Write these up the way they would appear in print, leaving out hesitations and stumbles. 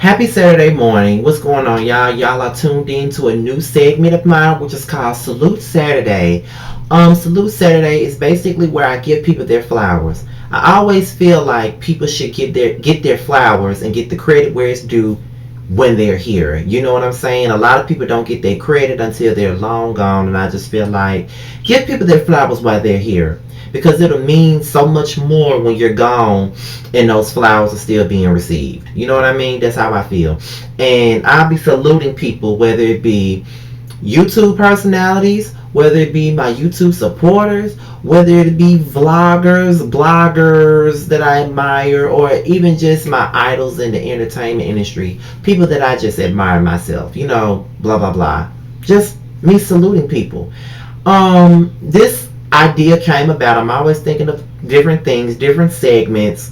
Happy Saturday morning. What's going on, y'all? Y'all are tuned in to a new segment of mine, which is called Salute Saturday. Salute Saturday is basically where I give people their flowers. I always feel like people should get their flowers and get the credit where it's due when they're here. You know what I'm saying? A lot of people don't get their credit until they're long gone, and I just feel like give people their flowers while they're here because it'll mean so much more when you're gone and those flowers are still being received. You know what I mean? That's how I feel. And I'll be saluting people, whether it be YouTube personalities, whether it be my YouTube supporters, whether it be vloggers, bloggers that I admire, or even just my idols in the entertainment industry, people that I just admire myself, blah, blah, blah. Just me saluting people. This idea came about. I'm always thinking of different things, different segments,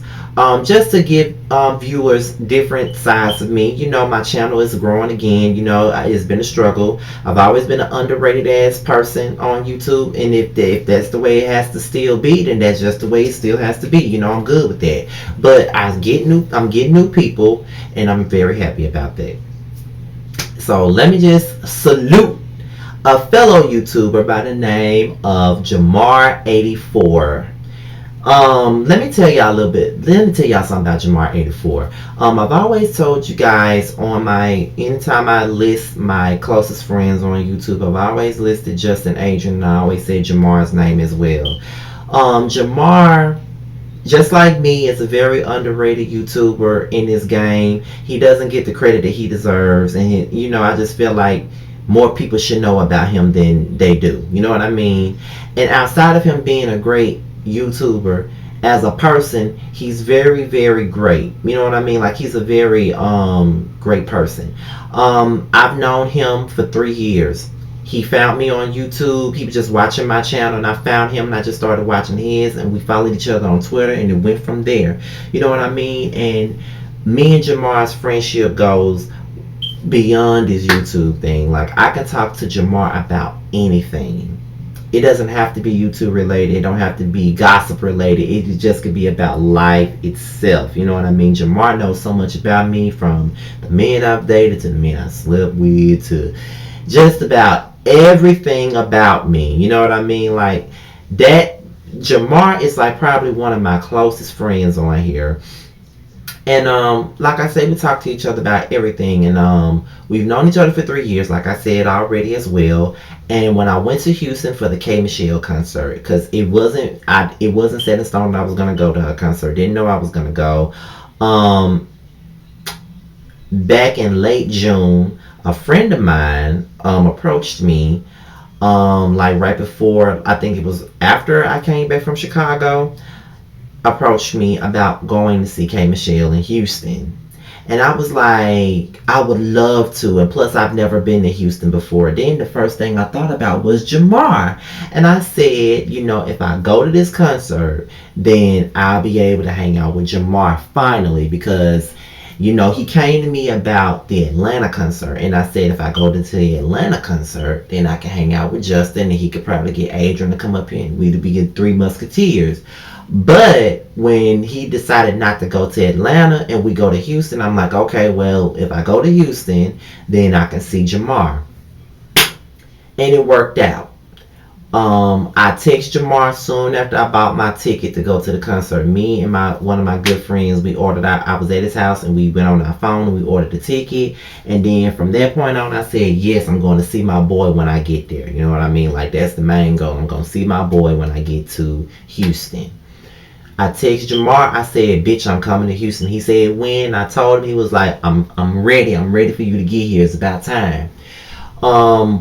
just to give viewers different sides of me. My channel is growing again. It's been a struggle. I've always been an underrated ass person on YouTube, and if that's the way it has to still be, then that's just the way it still has to be. I'm good with that. But I'm getting new people, and I'm very happy about that. So let me just salute a fellow YouTuber by the name of Jamar84. Let me tell y'all a little bit. Let me tell y'all something about Jamar84. I've always told you guys anytime I list my closest friends on YouTube, I've always listed Justin Adrian, and I always say Jamar's name as well. Jamar, just like me, is a very underrated YouTuber in this game. He doesn't get the credit that he deserves, and I just feel like more people should know about him than they do. You know what I mean? And outside of him being a great YouTuber, as a person, he's very, very great. You know what I mean? Like, he's a very great person. I've known him for 3 years. He found me on YouTube. He was just watching my channel, and I found him, and I just started watching his, and we followed each other on Twitter, and it went from there. You know what I mean? And me and Jamar's friendship goes beyond this YouTube thing. Like, I can talk to Jamar about anything. It doesn't have to be YouTube related. It don't have to be gossip related. It just could be about life itself. You know what I mean? Jamar knows so much about me, from the men I've dated to the men I slept with to just about everything about me. You know what I mean? Like, that Jamar is like probably one of my closest friends on here. And like I said, we talk to each other about everything, and we've known each other for 3 years, like I said already as well. And when I went to Houston for the K Michelle concert, because it wasn't set in stone that I was gonna go to her concert. Didn't know I was gonna go. Back in late June, a friend of mine approached me, like right before, I think it was after I came back from Chicago, approached me about going to see K Michelle in Houston. And I was like, I would love to. And plus, I've never been to Houston before. Then the first thing I thought about was Jamar. And I said, if I go to this concert, then I'll be able to hang out with Jamar finally. Because, he came to me about the Atlanta concert. And I said, if I go to the Atlanta concert, then I can hang out with Justin. And he could probably get Adrian to come up here, and we'd be Three Musketeers. But when he decided not to go to Atlanta and we go to Houston, I'm like, okay, well, if I go to Houston, then I can see Jamar. And it worked out. I texted Jamar soon after I bought my ticket to go to the concert. Me and one of my good friends, we ordered out. I was at his house, and we went on our phone and we ordered the ticket. And then from that point on, I said, yes, I'm going to see my boy when I get there. You know what I mean? Like, that's the main goal. I'm going to see my boy when I get to Houston. I texted Jamar. I said, bitch, I'm coming to Houston. He said, when? I told him. He was like, I'm ready. I'm ready for you to get here. It's about time.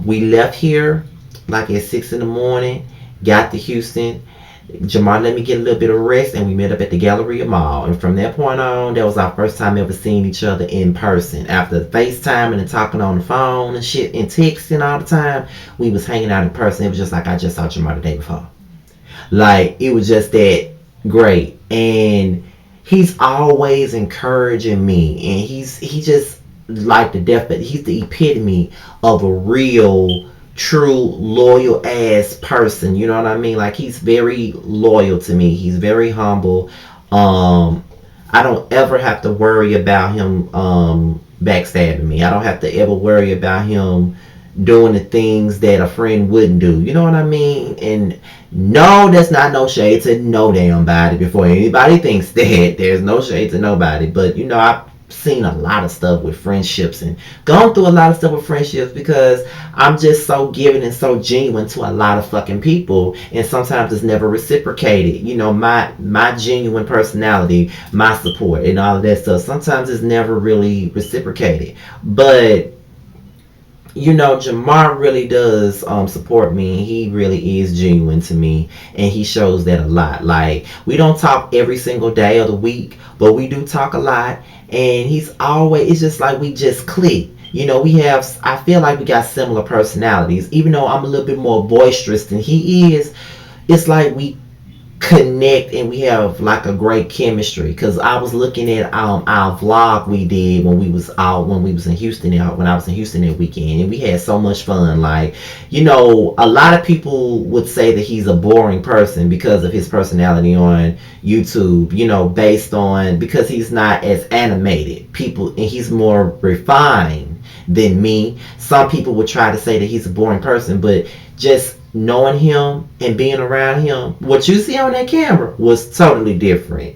We left here like at 6 in the morning. Got to Houston. Jamar let me get a little bit of rest, and we met up at the Galleria Mall. And from that point on, that was our first time ever seeing each other in person. After FaceTime and talking on the phone and shit and texting all the time, we was hanging out in person. It was just like I just saw Jamar the day before. Like, it was just that great. And he's always encouraging me, and he just like he's the epitome of a real, true, loyal ass person. You know what I mean? Like, he's very loyal to me. He's very humble. I don't ever have to worry about him backstabbing me. I don't have to ever worry about him doing the things that a friend wouldn't do. You know what I mean? And no, that's not no shade to no damn body. Before anybody thinks that, there's no shade to nobody. But you know, I've seen a lot of stuff with friendships and gone through a lot of stuff with friendships because I'm just so giving and so genuine to a lot of fucking people, and sometimes it's never reciprocated. You know, my genuine personality, my support, and all of that stuff. Sometimes it's never really reciprocated, but you know, Jamar really does support me. He really is genuine to me, and he shows that a lot. Like, we don't talk every single day of the week, but we do talk a lot, and he's always, it's just like we just click. You know, we have, I feel like we got similar personalities. Even though I'm a little bit more boisterous than he is, it's like we connect and we have like a great chemistry. Because I was looking at our vlog we did when we was out, when we was in Houston, when I was in Houston that weekend, and we had so much fun. Like, you know, a lot of people would say that he's a boring person because of his personality on YouTube, you know, based on, because he's not as animated people and he's more refined than me. Some people would try to say that he's a boring person, but just knowing him and being around him, what you see on that camera was totally different.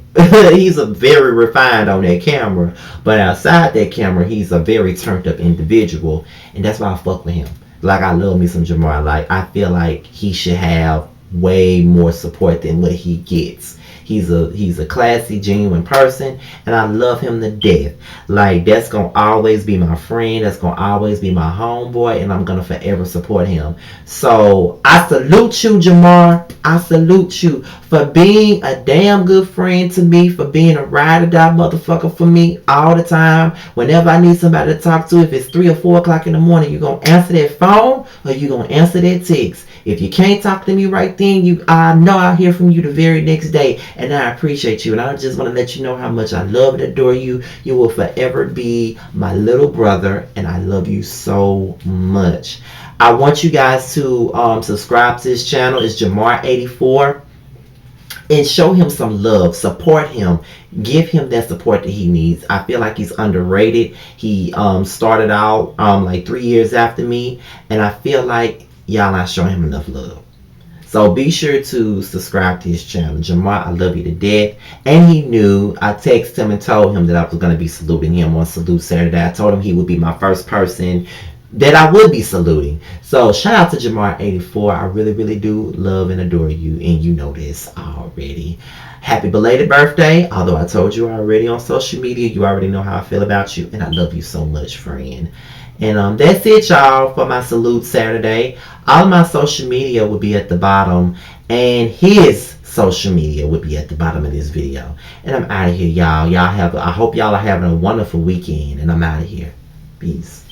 He's a very refined on that camera, but outside that camera, he's a very turned up individual, and that's why I fuck with him. Like, I love me some Jamar. Like, I feel like he should have way more support than what he gets. He's a classy, genuine person, and I love him to death. Like, that's gonna always be my friend. That's gonna always be my homeboy, and I'm gonna forever support him. So I salute you, Jamar. I salute you for being a damn good friend to me, for being a ride or die motherfucker for me all the time. Whenever I need somebody to talk to, if it's 3 or 4 o'clock in the morning, you gonna answer that phone or you gonna answer that text. If you can't talk to me right then, I know I'll hear from you the very next day, and I appreciate you. And I just want to let you know how much I love and adore you. You will forever be my little brother, and I love you so much. I want you guys to subscribe to this channel. It's Jamar84, and show him some love. Support him. Give him that support that he needs. I feel like he's underrated. He started out like 3 years after me, and I feel like y'all not showing him enough love. So be sure to subscribe to his channel. Jamar, I love you to death. And he knew. I texted him and told him that I was going to be saluting him on Salute Saturday. I told him he would be my first person that I would be saluting. So shout out to Jamar84. I really, really do love and adore you. And you know this already. Happy belated birthday. Although I told you already on social media, you already know how I feel about you. And I love you so much, friend. And that's it, y'all, for my Salute Saturday. All of my social media will be at the bottom, and his social media will be at the bottom of this video. And I'm out of here, y'all. I hope y'all are having a wonderful weekend, and I'm out of here. Peace.